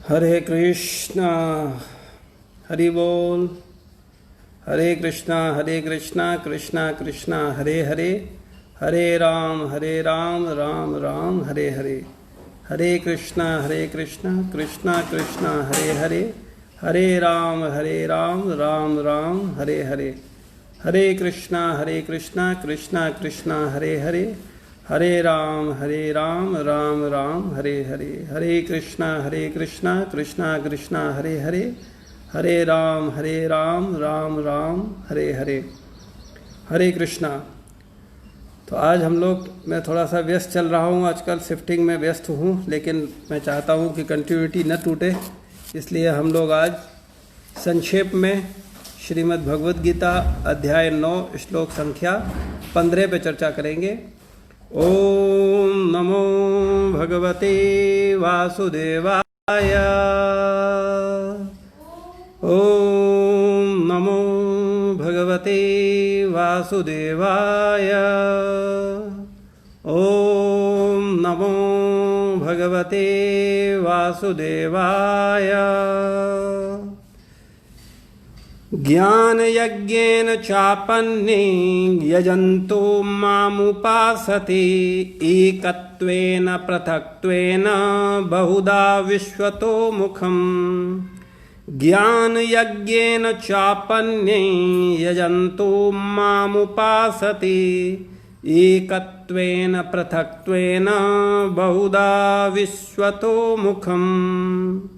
हरे कृष्णा। हरि बोल। हरे कृष्णा कृष्णा कृष्णा हरे हरे, हरे राम राम राम हरे हरे। हरे कृष्णा कृष्णा कृष्णा हरे हरे, हरे राम राम राम हरे हरे। हरे कृष्णा कृष्णा कृष्णा हरे हरे, हरे राम राम राम हरे हरे। हरे कृष्णा कृष्णा कृष्णा हरे हरे, हरे राम राम राम हरे हरे। हरे कृष्णा। तो आज हम लोग, मैं थोड़ा सा व्यस्त चल रहा हूँ आजकल, शिफ्टिंग में व्यस्त हूँ, लेकिन मैं चाहता हूँ कि कंटिन्यूटी न टूटे, इसलिए हम लोग आज संक्षेप में श्रीमद् भगवद गीता अध्याय 9 श्लोक संख्या 15 पे चर्चा करेंगे। ओम नमो भगवते वासुदेवाय। ओम नमो भगवते वासुदेवाय। ओम नमो भगवते वासुदेवाय। ज्ञान यज्ञेन चापन्ने यजन्तो मामुपासते, एकत्वेन पृथक्त्वेन बहुधा विश्वतो मुखम्। ज्ञान यज्ञेन चापन्ने यजन्तो मामुपासते, एकत्वेन पृथक्त्वेन बहुधा विश्वतो मुखम्।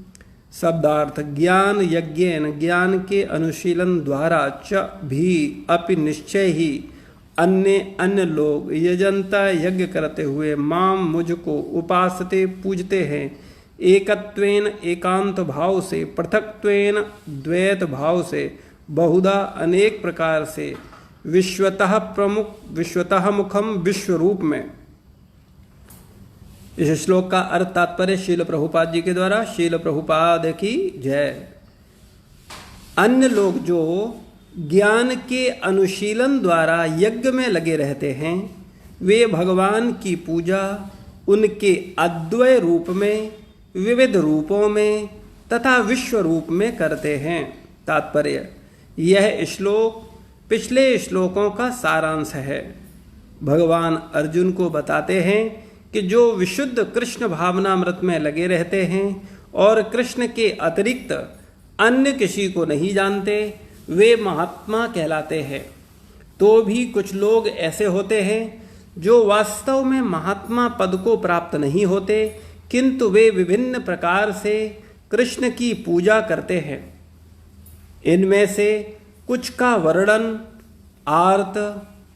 शब्दार्थ: ज्ञान यज्ञेन, ज्ञान के अनुशीलन द्वारा, च भी अपि निश्चय ही, अन्य लोग, यजंता यज्ञ करते हुए, माम मुझको, उपासते पूजते हैं, एकत्वेन एकांत भाव से, पृथक्त्वेन द्वैत भाव से, बहुधा अनेक प्रकार से, विश्वतः मुखम विश्व रूप में। इस श्लोक का अर्थ तात्पर्य शील प्रभुपाद जी के द्वारा। शील प्रभुपाद की जय। अन्य लोग जो ज्ञान के अनुशीलन द्वारा यज्ञ में लगे रहते हैं, वे भगवान की पूजा उनके अद्वय रूप में, विविध रूपों में तथा विश्व रूप में करते हैं। तात्पर्य: यह श्लोक पिछले श्लोकों का सारांश है। भगवान अर्जुन को बताते हैं कि जो विशुद्ध कृष्ण भावनामृत में लगे रहते हैं और कृष्ण के अतिरिक्त अन्य किसी को नहीं जानते, वे महात्मा कहलाते हैं। तो भी कुछ लोग ऐसे होते हैं जो वास्तव में महात्मा पद को प्राप्त नहीं होते, किंतु वे विभिन्न प्रकार से कृष्ण की पूजा करते हैं। इनमें से कुछ का वर्णन आर्त,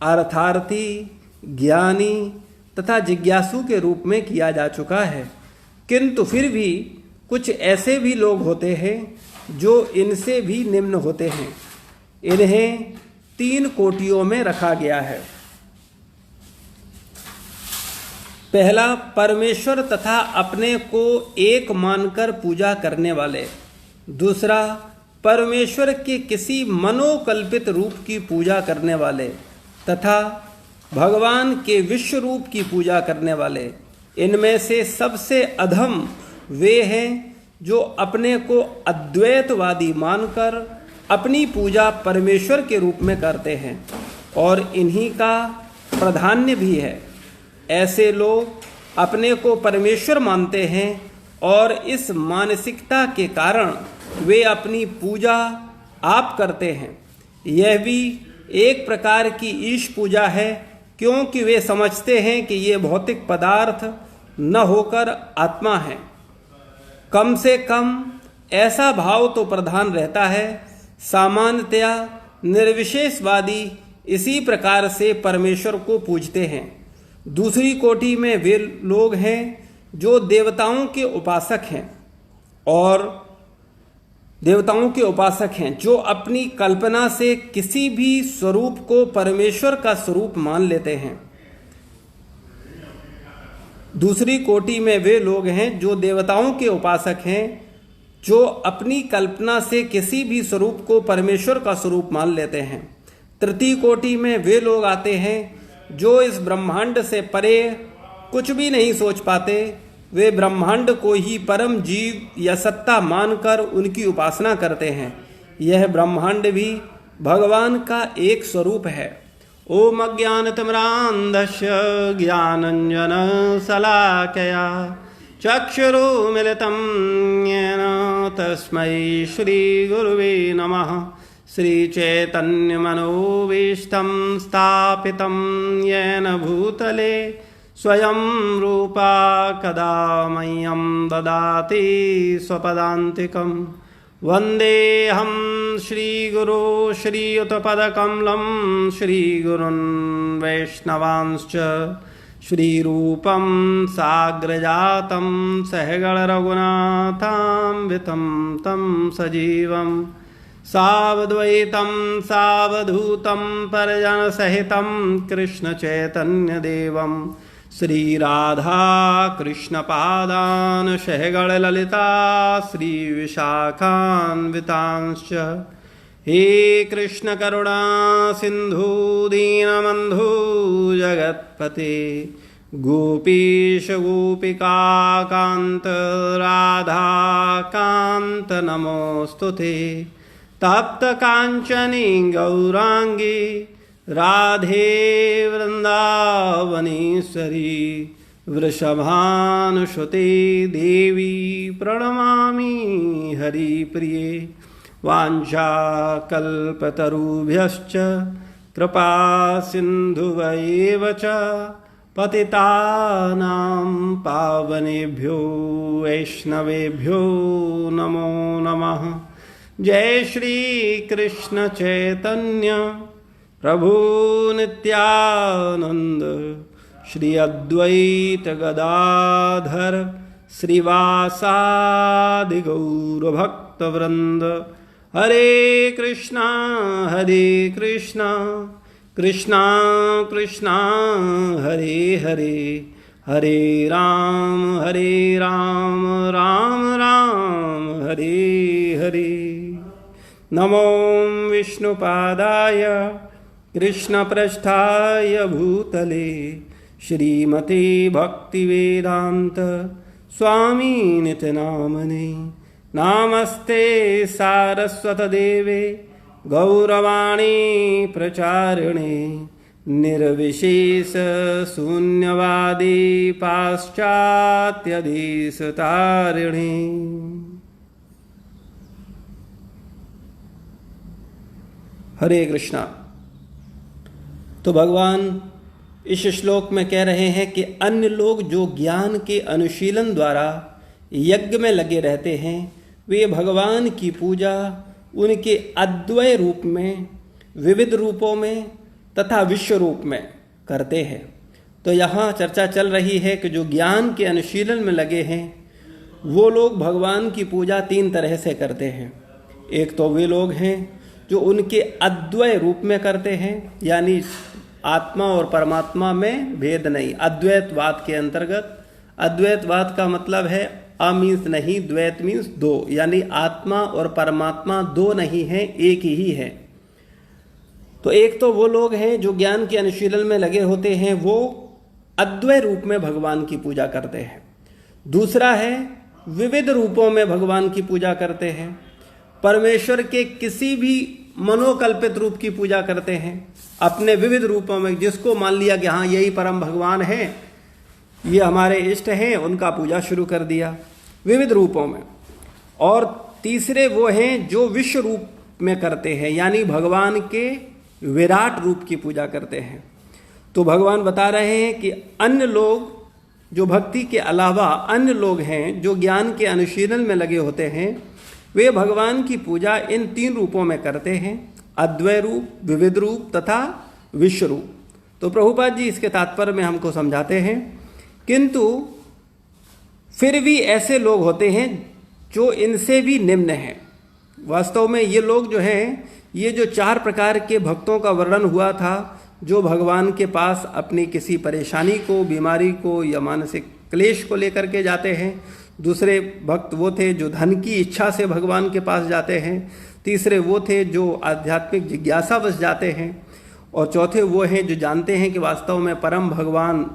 अर्थार्थी, ज्ञानी तथा जिज्ञासु के रूप में किया जा चुका है, किंतु फिर भी कुछ ऐसे भी लोग होते हैं जो इनसे भी निम्न होते हैं। इन्हें 3 कोटियों में रखा गया है। पहला, परमेश्वर तथा अपने को एक मानकर पूजा करने वाले। दूसरा, परमेश्वर के किसी मनोकल्पित रूप की पूजा करने वाले तथा भगवान के विश्व रूप की पूजा करने वाले। इनमें से सबसे अधम वे हैं जो अपने को अद्वैतवादी मानकर अपनी पूजा परमेश्वर के रूप में करते हैं, और इन्हीं का प्राधान्य भी है। ऐसे लोग अपने को परमेश्वर मानते हैं और इस मानसिकता के कारण वे अपनी पूजा आप करते हैं। यह भी एक प्रकार की ईश पूजा है, क्योंकि वे समझते हैं कि ये भौतिक पदार्थ न होकर आत्मा है। कम से कम ऐसा भाव तो प्रधान रहता है। सामान्यतया निर्विशेषवादी इसी प्रकार से परमेश्वर को पूजते हैं। दूसरी कोटि में वे लोग हैं जो देवताओं के उपासक हैं, जो अपनी कल्पना से किसी भी स्वरूप को परमेश्वर का स्वरूप मान लेते हैं। दूसरी कोटि में वे लोग हैं जो देवताओं के उपासक हैं, जो अपनी कल्पना से किसी भी स्वरूप को परमेश्वर का स्वरूप मान लेते हैं। तृतीय कोटि में वे लोग आते हैं जो इस ब्रह्मांड से परे कुछ भी नहीं सोच पाते, वे ब्रह्मांड को ही परम जीव या सत्ता मानकर उनकी उपासना करते हैं। यह ब्रह्मांड भी भगवान का एक स्वरूप है। ओम अज्ञानतिमिरान्धस्य ज्ञानाञ्जनशलाकया चक्षुरुन्मिलितं येन तस्मै श्रीगुरुवे नमः। श्रीचैतन्यमनोभीष्टं स्थापितं येन भूतले स्वयं रूपा कदा मह्यं ददाति स्वपदान्तिकम्। वन्देऽहं श्रीगुरो श्रीयुतपदकमलं श्रीगुरुन् वैष्णवांश्च श्रीरूपं साग्रजातं सहगणरघुनाथान्वितं तं सजीवम् सावद्वैतं सावधूतं परिजनसहितं कृष्णचैतन्यदेवं श्रीराधा कृष्णपादान् सहगणललिता श्रीविशाखान्वितांश्च। हे कृष्ण करुणा सिन्धु दीनबन्धु जगत्पते गोपीश गोपिकान्त राधा कान्त नमोऽस्तुते। तप्त कांचनी गौरांगी राधे वृंदावनेश्वरी वृषभानुसुते देवी प्रणमामि हरिप्रिये। वाञ्छाकल्पतरुभ्यश्च कृपा सिन्धुवैव च पतितानां पावनेभ्यो वैष्णवेभ्यो नमो नमः। जय श्री कृष्ण चैतन्य प्रभु नित्यानंद श्री अद्वैत गदाधर श्रीवासादि गौर भक्त वृंद। हरे कृष्णा कृष्णा कृष्णा हरे हरे, हरे राम राम राम हरे हरे। नमो विष्णुपादाय कृष्णपृष्ठाय भूतले श्रीमते भक्तिवेदांत स्वामिनिति नामने। नमस्ते सारस्वतदेवे गौरवाणी प्रचारिणे निर्विशेष शून्यवादी पाश्चात्यधीशतारिणे। हरे कृष्णा। तो भगवान इस श्लोक में कह रहे हैं कि अन्य लोग जो ज्ञान के अनुशीलन द्वारा यज्ञ में लगे रहते हैं वे भगवान की पूजा उनके अद्वय रूप में, विविध रूपों में तथा विश्व रूप में करते हैं। तो यहाँ चर्चा चल रही है कि जो ज्ञान के अनुशीलन में लगे हैं वो लोग भगवान की पूजा तीन तरह से करते हैं। एक तो वे लोग हैं जो उनके अद्वय रूप में करते हैं, यानी आत्मा और परमात्मा में भेद नहीं, अद्वैतवाद के अंतर्गत। अद्वैतवाद का मतलब है अ मीन्स नहीं, द्वैत मीन्स दो, यानी आत्मा और परमात्मा दो नहीं है, एक ही है। तो एक तो वो लोग हैं जो ज्ञान के अनुशीलन में लगे होते हैं, वो अद्वय रूप में भगवान की पूजा करते हैं। दूसरा है विविध रूपों में भगवान की पूजा करते हैं, परमेश्वर के किसी भी मनोकल्पित रूप की पूजा करते हैं अपने विविध रूपों में। जिसको मान लिया कि हाँ यही परम भगवान है, ये हमारे इष्ट हैं, उनका पूजा शुरू कर दिया विविध रूपों में। और तीसरे वो हैं जो विश्व रूप में करते हैं, यानी भगवान के विराट रूप की पूजा करते हैं। तो भगवान बता रहे हैं कि अन्य लोग जो भक्ति के अलावा अन्य लोग हैं जो ज्ञान के अनुशीलन में लगे होते हैं, वे भगवान की पूजा इन तीन रूपों में करते हैं, अद्वय रूप, विविध रूप तथा विश्व रूप। तो प्रभुपाद जी इसके तात्पर्य में हमको समझाते हैं, किंतु फिर भी ऐसे लोग होते हैं जो इनसे भी निम्न हैं। वास्तव में ये लोग जो हैं, ये जो चार प्रकार के भक्तों का वर्णन हुआ था, जो भगवान के पास अपनी किसी परेशानी को, बीमारी को या मानसिक क्लेश को लेकर के जाते हैं। दूसरे भक्त वो थे जो धन की इच्छा से भगवान के पास जाते हैं। तीसरे वो थे जो आध्यात्मिक जिज्ञासा बस जाते हैं। और चौथे वो हैं जो जानते हैं कि वास्तव में परम भगवान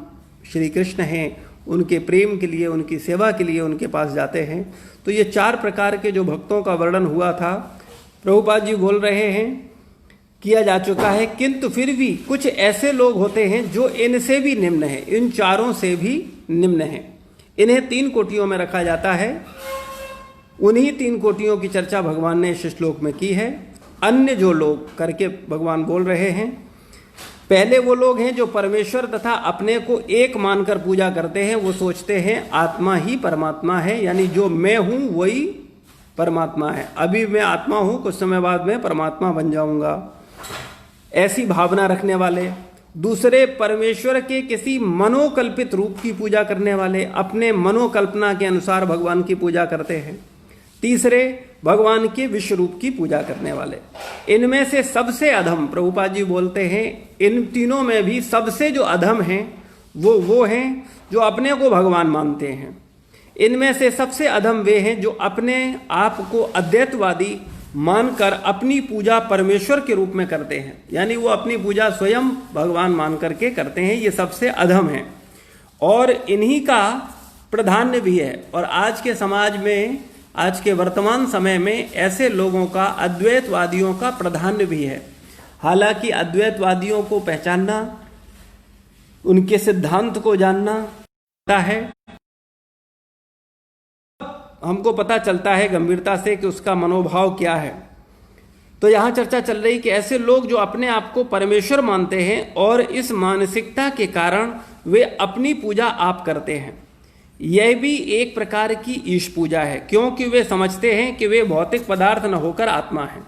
श्री कृष्ण हैं उनके प्रेम के लिए, उनकी सेवा के लिए उनके पास जाते हैं। तो ये 4 प्रकार के जो भक्तों का वर्णन हुआ था, प्रभुपाद जी बोल रहे हैं किया जा चुका है, किंतु फिर भी कुछ ऐसे लोग होते हैं जो इनसे भी निम्न है, इन चारों से भी निम्न है। इन्हें 3 कोटियों में रखा जाता है। उन्हीं 3 कोटियों की चर्चा भगवान ने इस श्लोक में की है। अन्य जो लोग करके भगवान बोल रहे हैं, पहले वो लोग हैं जो परमेश्वर तथा अपने को एक मानकर पूजा करते हैं। वो सोचते हैं आत्मा ही परमात्मा है, यानी जो मैं हूं वही परमात्मा है। अभी मैं आत्मा हूं, कुछ समय बाद मैं परमात्मा बन जाऊंगा, ऐसी भावना रखने वाले। दूसरे, परमेश्वर के किसी मनोकल्पित रूप की पूजा करने वाले, अपने मनोकल्पना के अनुसार भगवान की पूजा करते हैं। तीसरे, भगवान के विश्व रूप की पूजा करने वाले। इनमें से सबसे अधम, प्रभुपाद जी बोलते हैं, इन तीनों में भी सबसे जो अधम हैं वो हैं जो अपने को भगवान मानते हैं। इनमें से सबसे अधम वे हैं जो अपने आप को अद्वैतवादी मानकर अपनी पूजा परमेश्वर के रूप में करते हैं, यानी वो अपनी पूजा स्वयं भगवान मान करके करते हैं। ये सबसे अधम है और इन्हीं का प्राधान्य भी है। और आज के समाज में, आज के वर्तमान समय में ऐसे लोगों का, अद्वैतवादियों का प्राधान्य भी है। हालांकि अद्वैतवादियों को पहचानना, उनके सिद्धांत को जानना है, हमको पता चलता है गंभीरता से कि उसका मनोभाव क्या है। तो यहां चर्चा चल रही कि ऐसे लोग जो अपने आप को परमेश्वर मानते हैं और इस मानसिकता के कारण वे अपनी पूजा आप करते हैं, यह भी एक प्रकार की ईश पूजा है, क्योंकि वे समझते हैं कि वे भौतिक पदार्थ न होकर आत्मा है।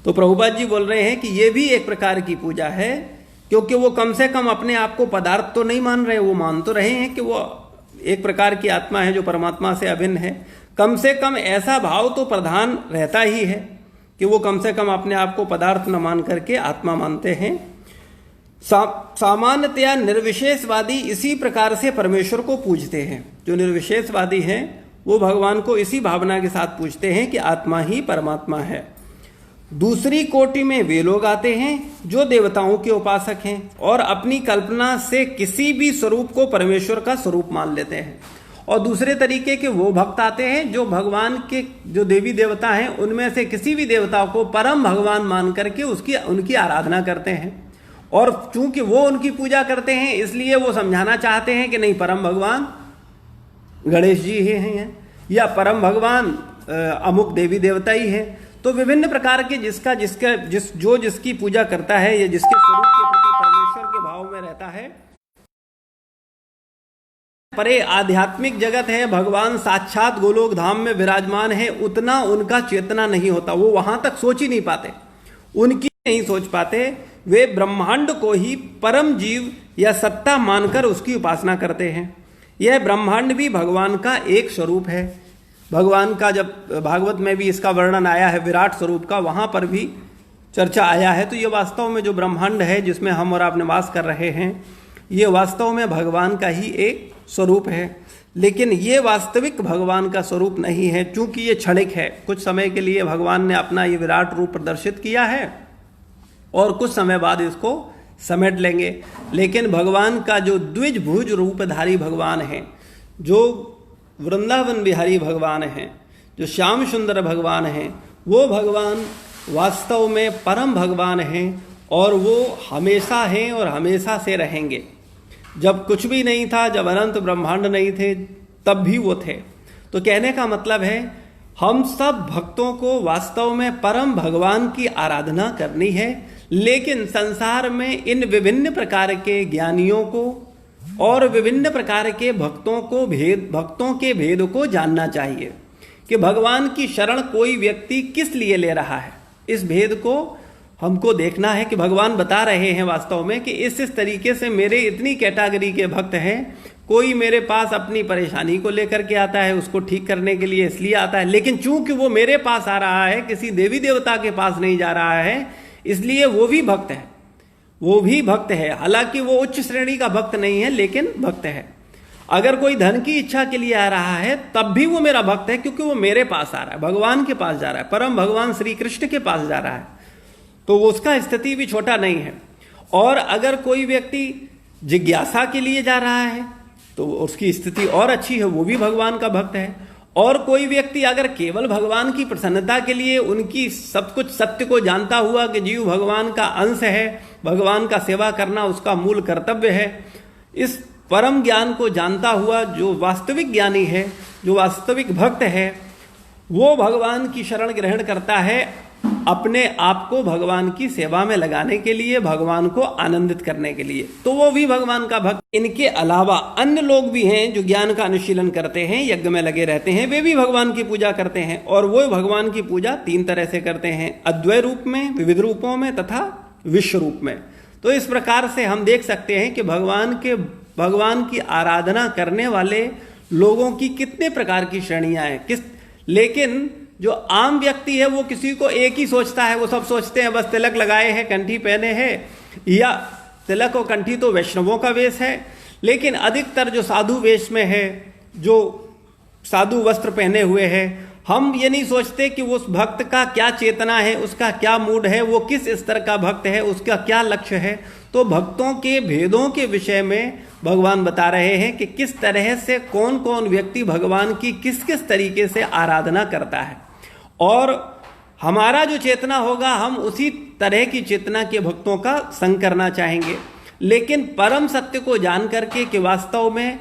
तो प्रभुपाद जी बोल रहे हैं कि यह भी एक प्रकार की पूजा है, क्योंकि वो कम से कम अपने आप को पदार्थ तो नहीं मान रहे, वो मान तो रहे हैं कि वो एक प्रकार की आत्मा है जो परमात्मा से अभिन्न है। कम से कम ऐसा भाव तो प्रधान रहता ही है कि वो कम से कम अपने आप को पदार्थ न मान करके आत्मा मानते हैं। सामान्यतया निर्विशेषवादी इसी प्रकार से परमेश्वर को पूजते हैं। जो निर्विशेषवादी हैं वो भगवान को इसी भावना के साथ पूजते हैं कि आत्मा ही परमात्मा है। दूसरी कोटि में वे लोग आते हैं जो देवताओं के उपासक हैं और अपनी कल्पना से किसी भी स्वरूप को परमेश्वर का स्वरूप मान लेते हैं। और दूसरे तरीके के वो भक्त आते हैं जो भगवान के, जो देवी देवता हैं उनमें से किसी भी देवता को परम भगवान मान करके उनकी आराधना करते हैं। और चूंकि वो उनकी पूजा करते हैं इसलिए वो समझाना चाहते हैं कि नहीं, परम भगवान गणेश जी ही हैं या परम भगवान अमुक देवी देवता ही है। तो विभिन्न प्रकार के जिसकी पूजा करता है या जिसके स्वरूप के प्रति परमेश्वर के भाव में रहता है, परे आध्यात्मिक जगत है, भगवान साक्षात गोलोक धाम में विराजमान है, उतना उनका चेतना नहीं होता, वो वहां तक सोच ही नहीं पाते, उनकी नहीं सोच पाते। वे ब्रह्मांड को ही परम जीव या सत्ता मानकर उसकी उपासना करते हैं। यह ब्रह्मांड भी भगवान का एक स्वरूप है। भगवान का जब भागवत में भी इसका वर्णन आया है विराट स्वरूप का, वहां पर भी चर्चा आया है। तो ये वास्तव में जो ब्रह्मांड है जिसमें हम और आप निवास कर रहे हैं, ये वास्तव में भगवान का ही एक स्वरूप है। लेकिन ये वास्तविक भगवान का स्वरूप नहीं है, चूंकि ये क्षणिक है। कुछ समय के लिए भगवान ने अपना ये विराट रूप प्रदर्शित किया है और कुछ समय बाद इसको समेट लेंगे। लेकिन भगवान का जो द्विजभुज रूपधारी भगवान है, जो वृंदावन बिहारी भगवान हैं, जो श्याम सुंदर भगवान हैं, वो भगवान वास्तव में परम भगवान हैं और वो हमेशा हैं और हमेशा से रहेंगे। जब कुछ भी नहीं था, जब अनंत ब्रह्मांड नहीं थे, तब भी वो थे। तो कहने का मतलब है हम सब भक्तों को वास्तव में परम भगवान की आराधना करनी है, लेकिन संसार में इन विभिन्न प्रकार के ज्ञानियों को और विभिन्न प्रकार के भक्तों के भेद को जानना चाहिए कि भगवान की शरण कोई व्यक्ति किस लिए ले रहा है। इस भेद को हमको देखना है कि भगवान बता रहे हैं वास्तव में कि इस तरीके से मेरे इतनी कैटेगरी के भक्त हैं। कोई मेरे पास अपनी परेशानी को लेकर के आता है, उसको ठीक करने के लिए इसलिए आता है, लेकिन चूंकि वो मेरे पास आ रहा है, किसी देवी देवता के पास नहीं जा रहा है, इसलिए वो भी भक्त है। वो भी भक्त है, हालांकि वो उच्च श्रेणी का भक्त नहीं है, लेकिन भक्त है। अगर कोई धन की इच्छा के लिए आ रहा है तब भी वो मेरा भक्त है, क्योंकि वो मेरे पास आ रहा है, भगवान के पास जा रहा है, परम भगवान श्री कृष्ण के पास जा रहा है, तो उसका स्थिति भी छोटा नहीं है। और अगर कोई व्यक्ति जिज्ञासा के लिए जा रहा है तो उसकी स्थिति और अच्छी है, वो भी भगवान का भक्त है। और कोई व्यक्ति अगर केवल भगवान की प्रसन्नता के लिए उनकी सब कुछ सत्य को जानता हुआ कि जीव भगवान का अंश है, भगवान का सेवा करना उसका मूल कर्तव्य है, इस परम ज्ञान को जानता हुआ जो वास्तविक ज्ञानी है, जो वास्तविक भक्त है, वो भगवान की शरण ग्रहण करता है अपने आप को भगवान की सेवा में लगाने के लिए, भगवान को आनंदित करने के लिए, तो वो भी भगवान का भक्त। इनके अलावा अन्य लोग भी हैं जो ज्ञान का अनुशीलन करते हैं, यज्ञ में लगे रहते हैं, वे भी भगवान की पूजा करते हैं। और वो भगवान की पूजा 3 तरह से करते हैं, अद्वैत रूप में, विविध रूपों में तथा विश्व रूप में। तो इस प्रकार से हम देख सकते हैं कि भगवान की आराधना करने वाले लोगों की कितने प्रकार की श्रेणियां हैं। लेकिन जो आम व्यक्ति है वो किसी को एक ही सोचता है, वो सब सोचते हैं बस तिलक लगाए हैं, कंठी पहने हैं, या तिलक और कंठी तो वैष्णवों का वेश है, लेकिन अधिकतर जो साधु वेश में है, जो साधु वस्त्र पहने हुए है, हम ये नहीं सोचते कि उस भक्त का क्या चेतना है, उसका क्या मूड है, वो किस स्तर का भक्त है, उसका क्या लक्ष्य है। तो भक्तों के भेदों के विषय में भगवान बता रहे हैं कि किस तरह से कौन कौन व्यक्ति भगवान की किस किस तरीके से आराधना करता है, और हमारा जो चेतना होगा हम उसी तरह की चेतना के भक्तों का संग करना चाहेंगे। लेकिन परम सत्य को जान करके कि वास्तव में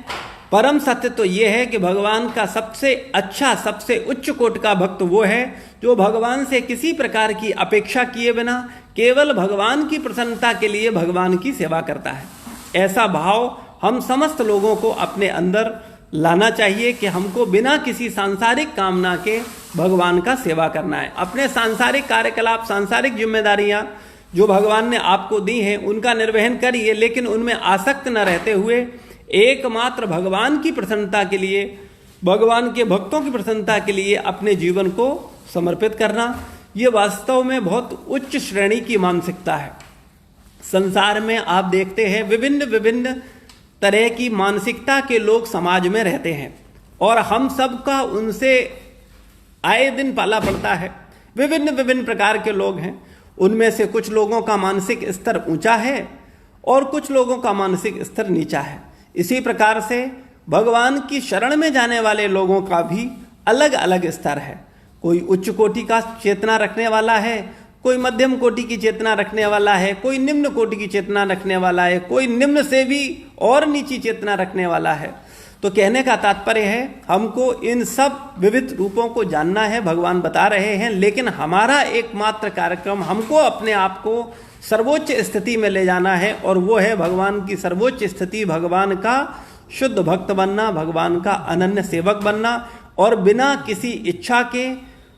परम सत्य तो ये है कि भगवान का सबसे अच्छा, सबसे उच्च कोटि का भक्त वो है जो भगवान से किसी प्रकार की अपेक्षा किए बिना केवल भगवान की प्रसन्नता के लिए भगवान की सेवा करता है। ऐसा भाव हम समस्त लोगों को अपने अंदर लाना चाहिए कि हमको बिना किसी सांसारिक कामना के भगवान का सेवा करना है। अपने सांसारिक कार्यकलाप, सांसारिक जिम्मेदारियां जो भगवान ने आपको दी हैं उनका निर्वहन करिए, लेकिन उनमें आसक्त न रहते हुए एकमात्र भगवान की प्रसन्नता के लिए, भगवान के भक्तों की प्रसन्नता के लिए अपने जीवन को समर्पित करना, ये वास्तव में बहुत उच्च श्रेणी की मानसिकता है। संसार में आप देखते हैं विभिन्न विभिन्न तरह की मानसिकता के लोग समाज में रहते हैं, और हम सबका उनसे आए दिन पाला पड़ता है। विभिन्न विभिन्न प्रकार के लोग हैं, उनमें से कुछ लोगों का मानसिक स्तर ऊंचा है और कुछ लोगों का मानसिक स्तर नीचा है। इसी प्रकार से भगवान की शरण में जाने वाले लोगों का भी अलग अलग स्तर है। कोई उच्च कोटि का चेतना रखने वाला है, कोई मध्यम कोटि की चेतना रखने वाला है, कोई निम्न कोटि की चेतना रखने वाला है, कोई निम्न से भी और नीची चेतना रखने वाला है। तो कहने का तात्पर्य है हमको इन सब विविध रूपों को जानना है, भगवान बता रहे हैं, लेकिन हमारा एकमात्र कार्यक्रम हमको अपने आप को सर्वोच्च स्थिति में ले जाना है, और वो है भगवान की सर्वोच्च स्थिति, भगवान का शुद्ध भक्त बनना, भगवान का अनन्य सेवक बनना, और बिना किसी इच्छा के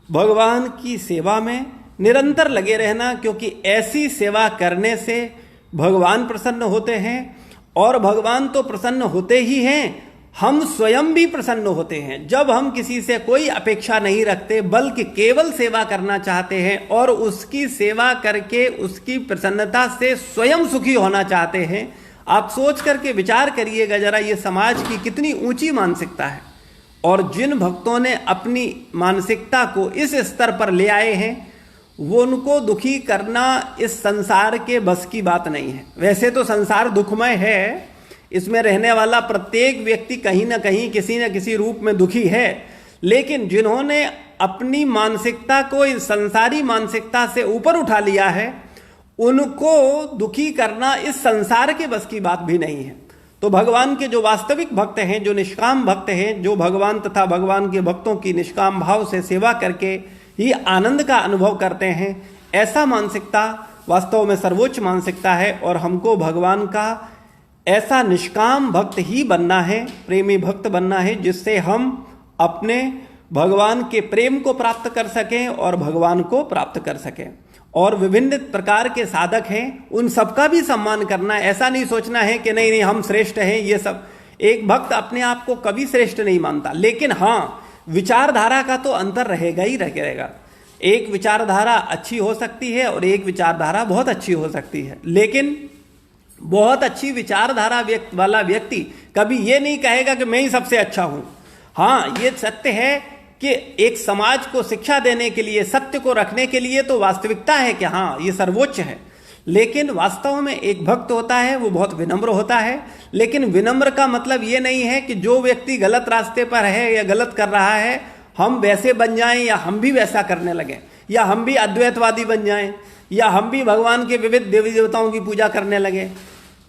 भगवान की सेवा में निरंतर लगे रहना। क्योंकि ऐसी सेवा करने से भगवान प्रसन्न होते हैं, और भगवान तो प्रसन्न होते ही हैं, हम स्वयं भी प्रसन्न होते हैं। जब हम किसी से कोई अपेक्षा नहीं रखते बल्कि केवल सेवा करना चाहते हैं और उसकी सेवा करके उसकी प्रसन्नता से स्वयं सुखी होना चाहते हैं, आप सोच करके विचार करिएगा जरा, ये समाज की कितनी ऊंची मानसिकता है। और जिन भक्तों ने अपनी मानसिकता को इस स्तर पर ले आए हैं, वो उनको दुखी करना इस संसार के बस की बात नहीं है। वैसे तो संसार दुखमय है, इसमें रहने वाला प्रत्येक व्यक्ति कहीं ना कहीं किसी न किसी रूप में दुखी है, लेकिन जिन्होंने अपनी मानसिकता को इस संसारी मानसिकता से ऊपर उठा लिया है, उनको दुखी करना इस संसार के बस की बात भी नहीं है। तो भगवान के जो वास्तविक भक्त हैं, जो निष्काम भक्त हैं, जो भगवान तथा भगवान के भक्तों की निष्काम भाव से सेवा करके ही आनंद का अनुभव करते हैं, ऐसा मानसिकता वास्तव में सर्वोच्च मानसिकता है। और हमको भगवान का ऐसा निष्काम भक्त ही बनना है, प्रेमी भक्त बनना है, जिससे हम अपने भगवान के प्रेम को प्राप्त कर सकें और भगवान को प्राप्त कर सकें। और विभिन्न प्रकार के साधक हैं, उन सबका भी सम्मान करना है। ऐसा नहीं सोचना है कि नहीं हम श्रेष्ठ हैं, ये सब। एक भक्त अपने आप को कभी श्रेष्ठ नहीं मानता, लेकिन हाँ, विचारधारा का तो अंतर रहेगा ही रहेगा। एक विचारधारा अच्छी हो सकती है और एक विचारधारा बहुत अच्छी हो सकती है, लेकिन बहुत अच्छी विचारधारा वाला व्यक्ति कभी ये नहीं कहेगा कि मैं ही सबसे अच्छा हूं। हाँ, ये सत्य है कि एक समाज को शिक्षा देने के लिए, सत्य को रखने के लिए तो वास्तविकता है कि हाँ ये सर्वोच्च है, लेकिन वास्तव में एक भक्त होता है वो बहुत विनम्र होता है। लेकिन विनम्र का मतलब ये नहीं है कि जो व्यक्ति गलत रास्ते पर है या गलत कर रहा है हम वैसे बन जाएं या हम भी वैसा करने लगें, या हम भी अद्वैतवादी बन जाएं, या हम भी भगवान के विविध देवी देवताओं की पूजा करने लगे।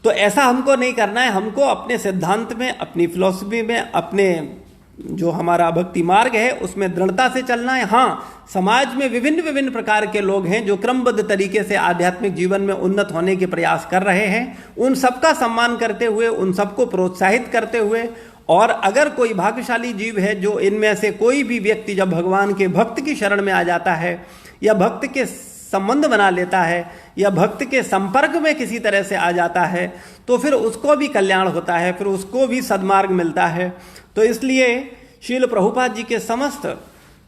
तो ऐसा हमको नहीं करना है। हमको अपने सिद्धांत में, अपनी फिलॉसफी में, अपने जो हमारा भक्ति मार्ग है उसमें दृढ़ता से चलना है। हाँ, समाज में विभिन्न विभिन्न प्रकार के लोग हैं जो क्रमबद्ध तरीके से आध्यात्मिक जीवन में उन्नत होने के प्रयास कर रहे हैं। उन सबका सम्मान करते हुए, उन सबको प्रोत्साहित करते हुए, और अगर कोई भाग्यशाली जीव है जो इनमें से कोई भी व्यक्ति जब भगवान के भक्त की शरण में आ जाता है या भक्त के संबंध बना लेता है या भक्त के संपर्क में किसी तरह से आ जाता है तो फिर उसको भी कल्याण होता है, फिर उसको भी सद्मार्ग मिलता है। तो इसलिए श्रील प्रभुपाद जी के समस्त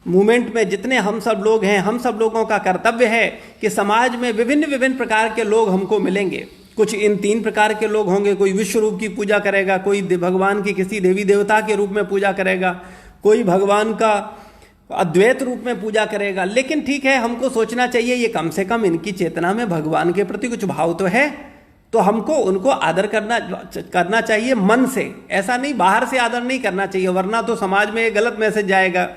मूवमेंट में जितने हम सब लोग हैं, हम सब लोगों का कर्तव्य है कि समाज में विभिन्न विभिन्न प्रकार के लोग हमको मिलेंगे। कुछ इन 3 प्रकार के लोग होंगे, कोई विश्व रूप की पूजा करेगा, कोई भगवान की किसी देवी देवता के रूप में पूजा करेगा, कोई भगवान का अद्वैत रूप में पूजा करेगा। लेकिन ठीक है, हमको सोचना चाहिए ये कम से कम इनकी चेतना में भगवान के प्रति कुछ भाव तो है, तो हमको उनको आदर करना चाहिए मन से। ऐसा नहीं बाहर से आदर नहीं करना चाहिए, वरना तो समाज में एक गलत मैसेज जाएगा।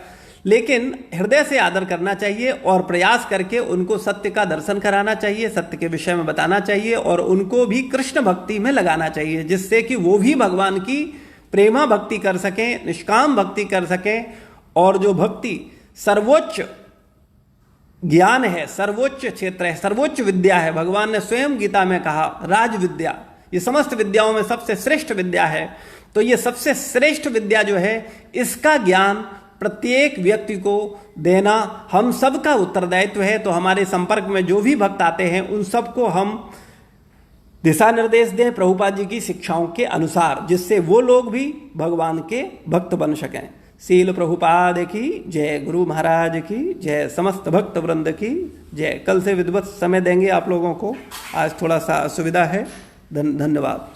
लेकिन हृदय से आदर करना चाहिए और प्रयास करके उनको सत्य का दर्शन कराना चाहिए, सत्य के विषय में बताना चाहिए और उनको भी कृष्ण भक्ति में लगाना चाहिए, जिससे कि वो भी भगवान की प्रेमा भक्ति कर सकें, निष्काम भक्ति कर सकें। और जो भक्ति सर्वोच्च ज्ञान है, सर्वोच्च क्षेत्र है, सर्वोच्च विद्या है, भगवान ने स्वयं गीता में कहा राज विद्या ये समस्त विद्याओं में सबसे श्रेष्ठ विद्या है। तो ये सबसे श्रेष्ठ विद्या जो है इसका ज्ञान प्रत्येक व्यक्ति को देना हम सबका उत्तरदायित्व है। तो हमारे संपर्क में जो भी भक्त आते हैं उन सबको हम दिशा निर्देश दें प्रभुपाद जी की शिक्षाओं के अनुसार, जिससे वो लोग भी भगवान के भक्त बन सकें। शील प्रभुपाद की जय, गुरु महाराज की जय, समस्त भक्त वृंद की जय। कल से विधिवत समय देंगे आप लोगों को, आज थोड़ा सा असुविधा है। धन्यवाद।